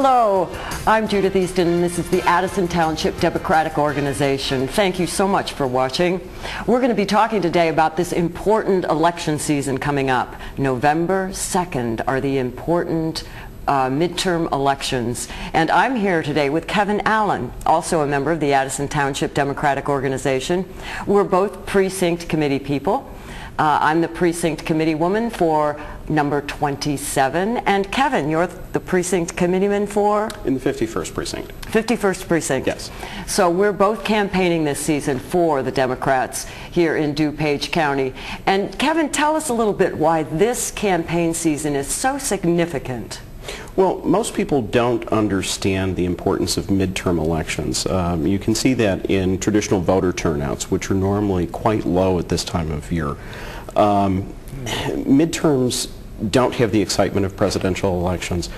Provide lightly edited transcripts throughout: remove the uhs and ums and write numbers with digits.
Hello, I'm Judith Easton, and this is the Addison Township Democratic Organization. Thank you so much for watching. We're going to be talking today about this important election season coming up. November 2nd are the important midterm elections, and I'm here today with Kevin Allen, also a member of the Addison Township Democratic Organization. We're both precinct committee people. I'm the precinct committee woman for number 27, and Kevin, you're the precinct committeeman for? In the 51st precinct. 51st precinct. Yes. So we're both campaigning this season for the Democrats here in Dupage County. And Kevin, tell us a little bit why this campaign season is so significant. Well, most people don't understand the importance of midterm elections. You can see that in traditional voter turnouts, which are normally quite low at this time of year. Midterms don't have the excitement of presidential elections,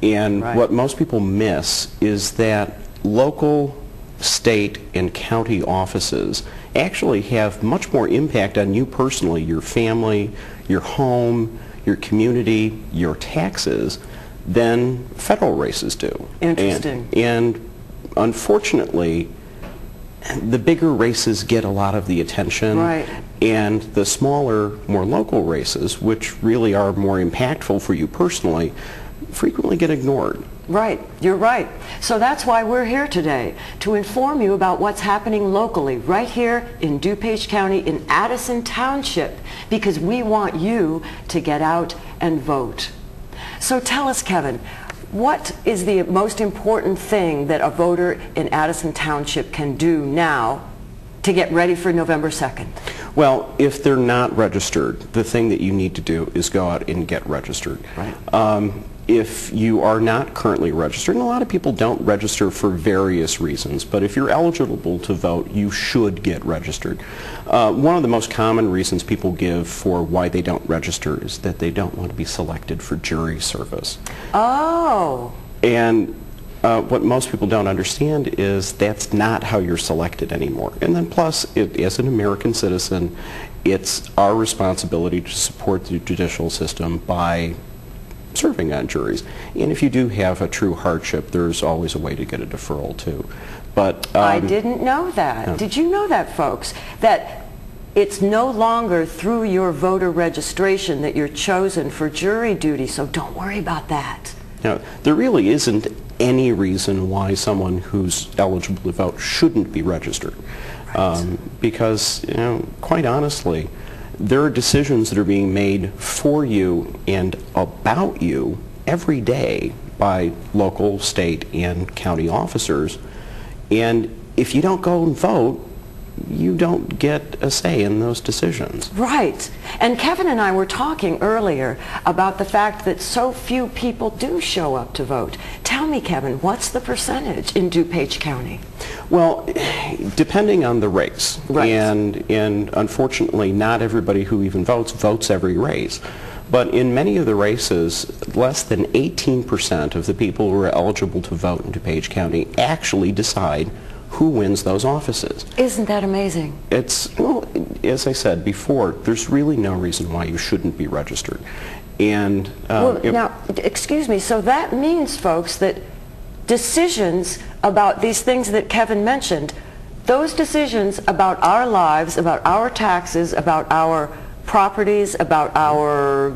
and what most people miss is that local, state, and county offices actually have much more impact on you personally, your family, your home, your community, your taxes, than federal races do. Interesting. And unfortunately, the bigger races get a lot of the attention, and the smaller, more local races, which really are more impactful for you personally, frequently get ignored. Right, you're right. So that's why we're here today, to inform you about what's happening locally, right here in Dupage County, in Addison Township, because we want you to get out and vote. So tell us, Kevin, what is the most important thing that a voter in Addison Township can do now to get ready for November 2nd? Well, if they're not registered, the thing that you need to do is go out and get registered. Right. If you are not currently registered, and a lot of people don't register for various reasons, but if you're eligible to vote, you should get registered. One of the most common reasons people give for why they don't register is that they don't want to be selected for jury service. Oh. And what most people don't understand is that's not how you're selected anymore. And then plus, as an American citizen, it's our responsibility to support the judicial system by serving on juries. And if you do have a true hardship, there's always a way to get a deferral too. But I didn't know that. Did you know that, folks? That it's no longer through your voter registration that you're chosen for jury duty, so don't worry about that. Now, there really isn't any reason why someone who's eligible to vote shouldn't be registered. Because, you know, quite honestly, there are decisions that are being made for you and about you every day by local, state, and county officers. And if you don't go and vote, you don't get a say in those decisions. Right. And Kevin and I were talking earlier about the fact that so few people do show up to vote. Tell me, Kevin, what's the percentage in Dupage County? Well, depending on the race, and unfortunately not everybody who even votes every race, but in many of the races, less than 18% of the people who are eligible to vote in Dupage County actually decide who wins those offices. Isn't that amazing? It's, well, as I said before, there's really no reason why you shouldn't be registered. And well, now, excuse me, so that means, folks, that decisions about these things that Kevin mentioned, those decisions about our lives, about our taxes, about our properties, about our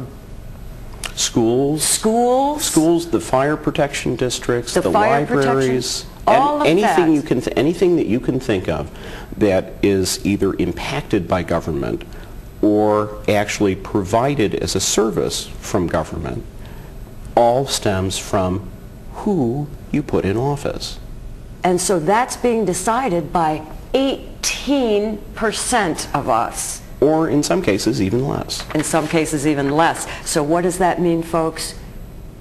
schools, the fire protection districts, the libraries, all of anything that. Anything that you can think of that is either impacted by government or actually provided as a service from government, all stems from who you put in office. And so that's being decided by 18% of us. Or in some cases even less. In some cases even less. So what does that mean, folks?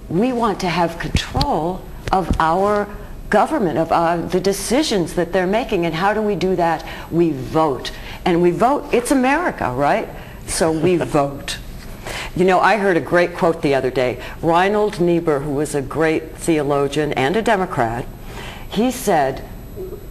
We want to have control of our government, of the decisions that they're making. And how do we do that? We vote. And we vote, it's America, right? So we vote. You know, I heard a great quote the other day. Reinhold Niebuhr, who was a great theologian and a Democrat, he said,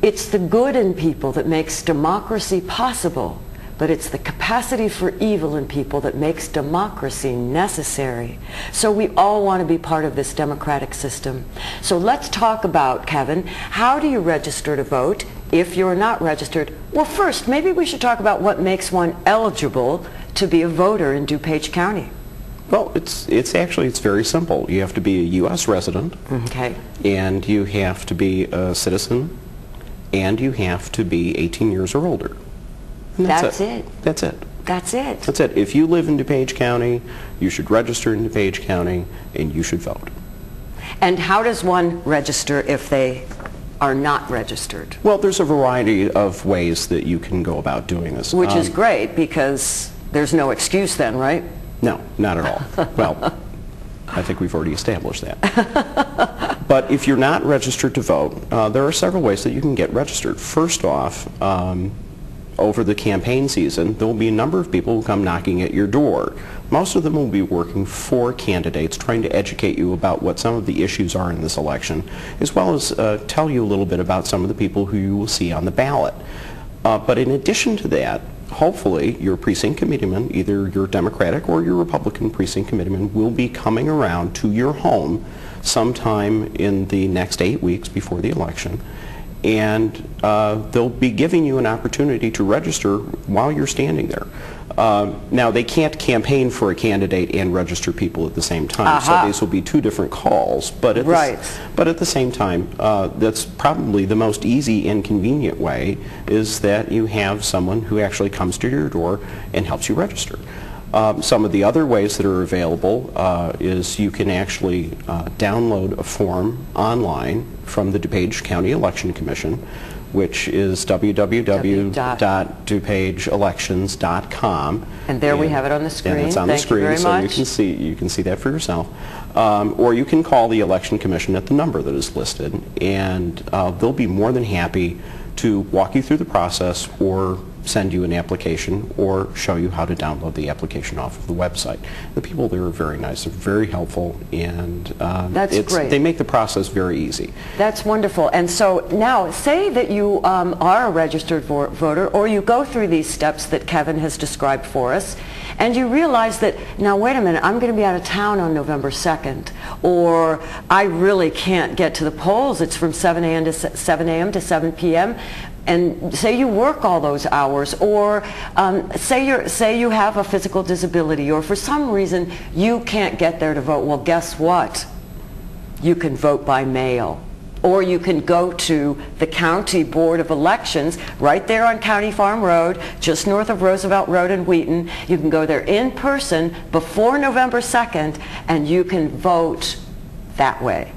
"It's the good in people that makes democracy possible, but it's the capacity for evil in people that makes democracy necessary. So we all want to be part of this democratic system. So let's talk about, Kevin, how do you register to vote if you're not registered? Well, first, maybe we should talk about what makes one eligible to be a voter in DuPage County. Well, it's very simple. You have to be a U.S. resident, okay, and you have to be a citizen, and you have to be 18 years or older. And that's it. That's it. That's it. That's it. If you live in DuPage County, you should register in DuPage County, and you should vote. And how does one register if they are not registered? Well, there's a variety of ways that you can go about doing this. Which is great, because there's no excuse then, right? No, not at all. Well, I think we've already established that. But if you're not registered to vote, there are several ways that you can get registered. First off, over the campaign season, there will be a number of people who come knocking at your door. Most of them will be working for candidates, trying to educate you about what some of the issues are in this election, as well as tell you a little bit about some of the people who you will see on the ballot. But in addition to that, hopefully your precinct committeeman, either your Democratic or your Republican precinct committeeman, will be coming around to your home sometime in the next 8 weeks before the election, and they'll be giving you an opportunity to register while you're standing there. Now, they can't campaign for a candidate and register people at the same time, so these will be two different calls. But at, the same time, that's probably the most easy and convenient way, is that you have someone who actually comes to your door and helps you register. Some of the other ways that are available is you can actually download a form online from the DuPage County Election Commission, which is www.dupageelections.com. And there we have it on the screen. And it's on the screen, so you can see that for yourself. Or you can call the Election Commission at the number that is listed, and they'll be more than happy to walk you through the process, or send you an application, or show you how to download the application off of the website. The people there are very nice, they're very helpful, and that's great. They make the process very easy. That's wonderful. And so now, say that you are a registered voter, or you go through these steps that Kevin has described for us, and you realize that, now wait a minute, I'm going to be out of town on November 2nd, or I really can't get to the polls, it's from 7 a.m. to 7 p.m., and say you work all those hours, or say you have a physical disability, or for some reason you can't get there to vote. Well, guess what? You can vote by mail, or you can go to the County Board of Elections right there on County Farm Road, just north of Roosevelt Road in Wheaton. You can go there in person before November 2nd, and you can vote that way.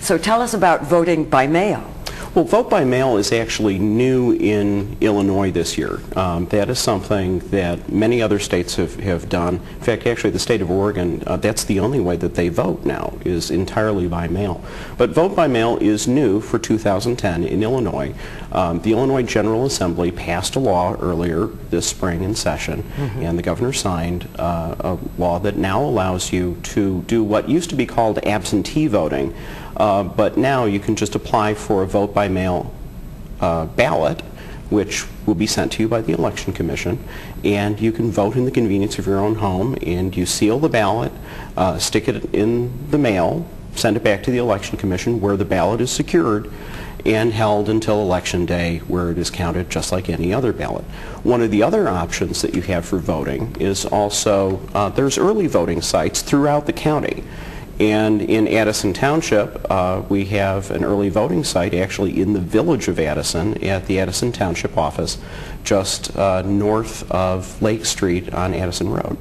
So tell us about voting by mail. Well, vote by mail is actually new in Illinois this year. That is something that many other states have done. In fact, actually the state of Oregon, that's the only way that they vote now, is entirely by mail. But vote by mail is new for 2010 in Illinois. The Illinois General Assembly passed a law earlier this spring in session, and the governor signed a law that now allows you to do what used to be called absentee voting. But now you can just apply for a vote by mail ballot, which will be sent to you by the Election Commission, and you can vote in the convenience of your own home, and you seal the ballot, stick it in the mail, send it back to the Election Commission, where the ballot is secured and held until Election Day, where it is counted just like any other ballot. One of the other options that you have for voting is also, there's early voting sites throughout the county. And in Addison Township, we have an early voting site actually in the village of Addison at the Addison Township office, just north of Lake Street on Addison Road.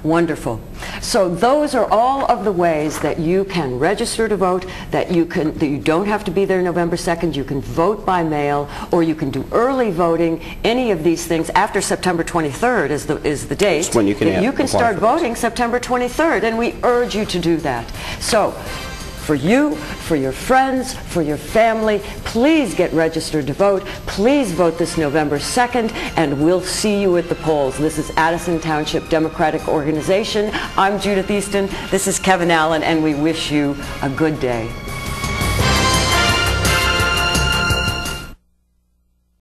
Wonderful. So those are all of the ways that you can register to vote, that you don't have to be there November 2nd. You can vote by mail, or you can do early voting. Any of these things after September 23rd is the date. That's when you can Start voting September 23rd, and we urge you to do that. So, for you, for your friends, for your family, please get registered to vote. Please vote this November 2nd, and we'll see you at the polls. This is Addison Township Democratic Organization. I'm Judith Easton. This is Kevin Allen, and we wish you a good day.